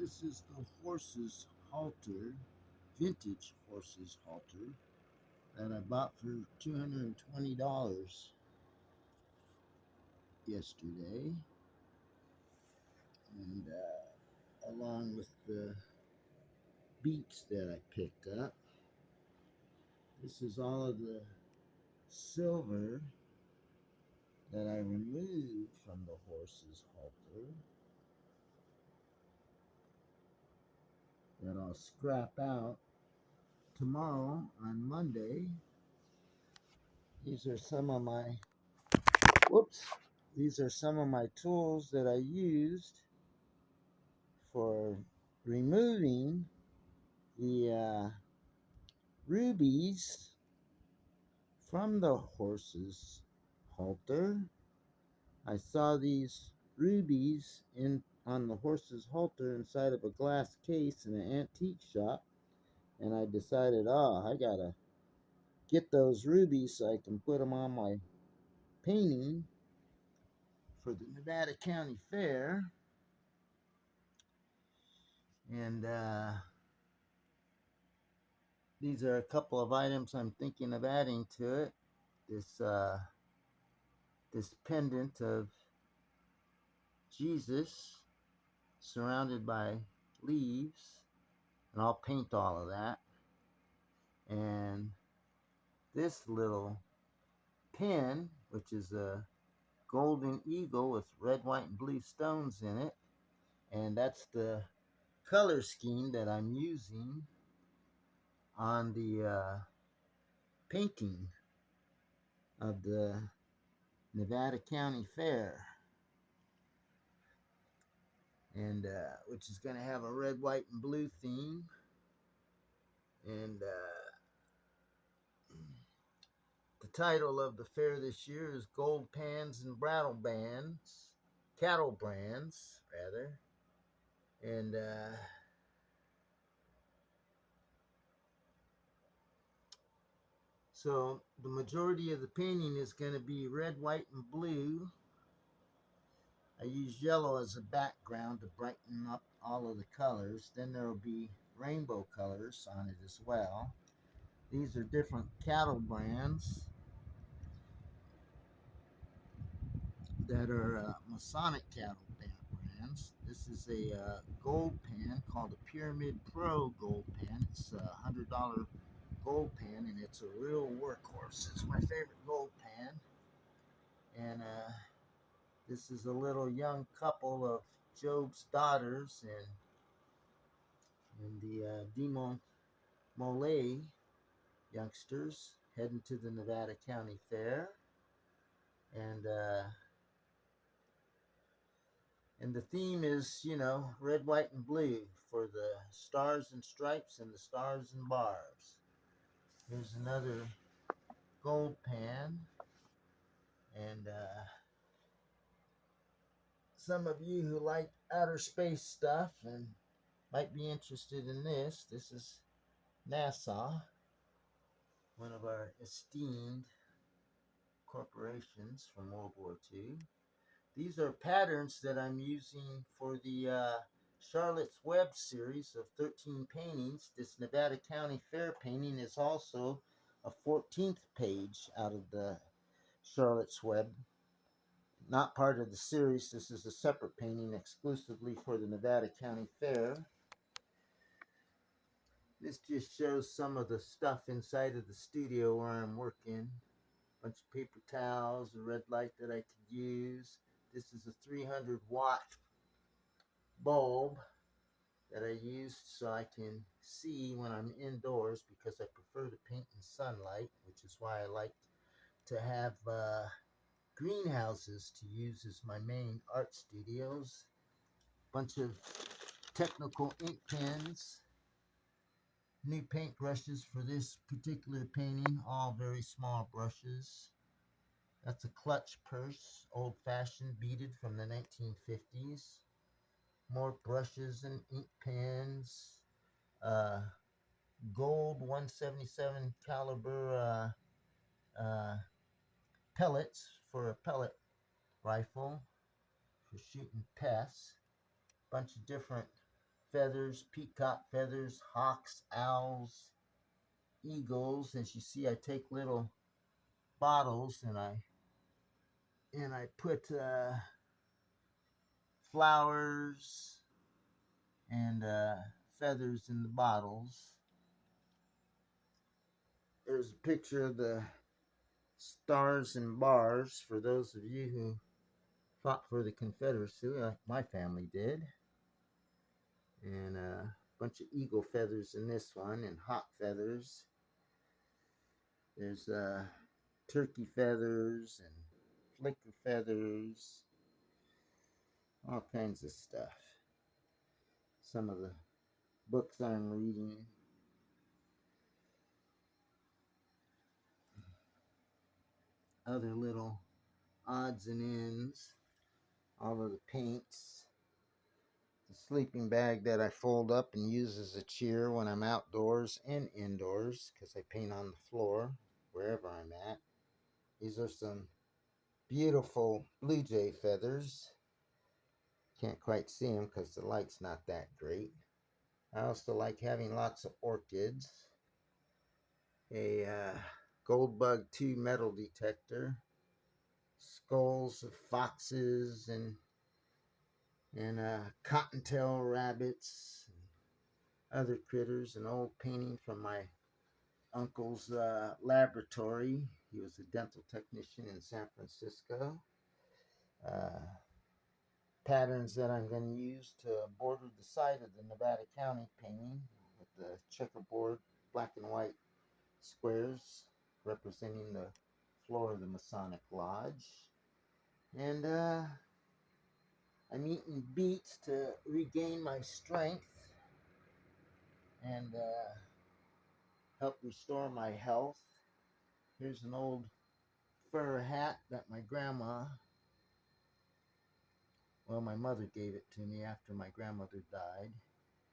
This is the horse's halter, vintage horse's halter that I bought for $220 yesterday, and along with the beats that I picked up. This is all of the silver that I removed from the horse's halter that I'll scrap out tomorrow on Monday. These are some of my whoops. These are some of my tools that I used for removing the rubies from the horse's halter. I saw these rubies in on the horse's halter inside of a glass case in an antique shop, and I decided, I gotta get those rubies so I can put them on my painting for the Nevada County Fair. And these are a couple of items I'm thinking of adding to it. This pendant of Jesus surrounded by leaves, and I'll paint all of that. And this little pin, which is a golden eagle with red, white, and blue stones in it, and that's the color scheme that I'm using on the painting of the Nevada County Fair, and which is going to have a red, white, and blue theme. And the title of the fair this year is Gold Pans and Brattle Bands, Cattle Brands, rather. And so the majority of the painting is going to be red, white, and blue. I use yellow as a background to brighten up all of the colors. Then there will be rainbow colors on it as well. These are different cattle brands that are Masonic cattle brands. This is a gold pan called a Pyramid Pro gold pan. It's a $100 gold pan, and it's a real workhorse. It's my favorite gold pan. And this is a little young couple of Job's daughters and the Demon Mole youngsters heading to the Nevada County Fair. And the theme is, red, white, and blue for the stars and stripes and the stars and bars. Here's another gold pan. And some of you who like outer space stuff and might be interested in this. This is NASA, one of our esteemed corporations from World War II. These are patterns that I'm using for the Charlotte's Web series of 13 paintings. This Nevada County Fair painting is also a 14th page out of the Charlotte's Web. Not part of the series. This is a separate painting exclusively for the Nevada County Fair. This just shows some of the stuff inside of the studio where I'm working. A bunch of paper towels, a red light that I could use. This is a 300-watt bulb that I used so I can see when I'm indoors, because I prefer to paint in sunlight, which is why I like to have greenhouses to use as my main art studios. Bunch of technical ink pens, new paintbrushes for this particular painting, all very small brushes. That's a clutch purse, old-fashioned, beaded from the 1950s. More brushes and ink pens. Gold 177 caliber pellets for a pellet rifle for shooting pests. Bunch of different feathers, peacock feathers, hawks, owls, eagles. As you see, I take little bottles and I put flowers and feathers in the bottles. There's a picture of the stars and bars for those of you who fought for the Confederacy, like my family did. And a bunch of eagle feathers in this one, and hawk feathers. There's turkey feathers and flicker feathers, all kinds of stuff. Some of the books I'm reading. Other little odds and ends. All of the paints. The sleeping bag that I fold up and use as a chair when I'm outdoors and indoors because I paint on the floor wherever I'm at. These are some beautiful blue jay feathers. Can't quite see them because the light's not that great. I also like having lots of orchids. A gold bug 2 metal detector. Skulls of foxes and cottontail rabbits and other critters. An old painting from my uncle's laboratory. He was a dental technician in San Francisco. Uh, Patterns that I'm going to use to border the side of the Nevada County painting with the checkerboard black and white squares representing the floor of the Masonic Lodge. And I'm eating beets to regain my strength and help restore my health. Here's an old fur hat that my grandma, well, my mother gave it to me after my grandmother died.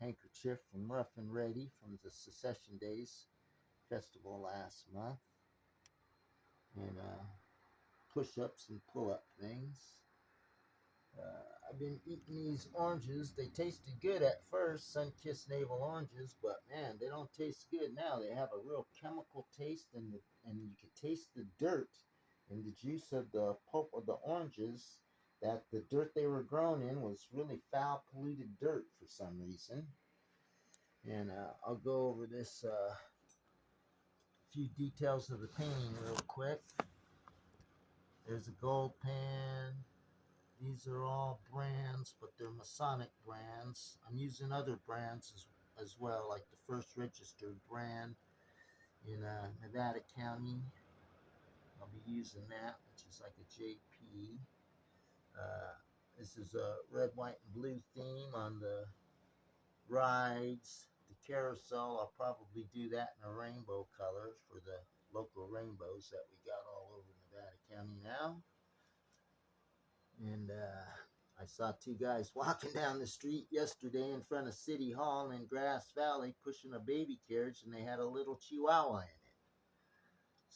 Handkerchief from Rough and Ready from the Secession Days festival last month. And push-ups and pull-up things. I've been eating these oranges. They tasted good at first, sun-kissed navel oranges, but man, they don't taste good now. They have a real chemical taste, and you can taste the dirt in the juice of the pulp of the oranges. That the dirt they were grown in was really foul, polluted dirt for some reason. And I'll go over this few details of the painting real quick. There's a gold pan. These are all brands, but they're Masonic brands. I'm using other brands as well, like the first registered brand in Nevada County. I'll be using that, which is like a JP. This is a red, white, and blue theme on the rides. The carousel, I'll probably do that in a rainbow color for the local rainbows that we got all over Nevada County now. And I saw two guys walking down the street yesterday in front of City Hall in Grass Valley pushing a baby carriage, and they had a little chihuahua in it.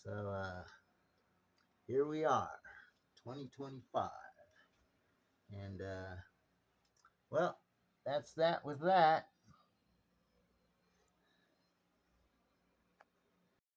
So here we are, 2025. And well, that's that with that.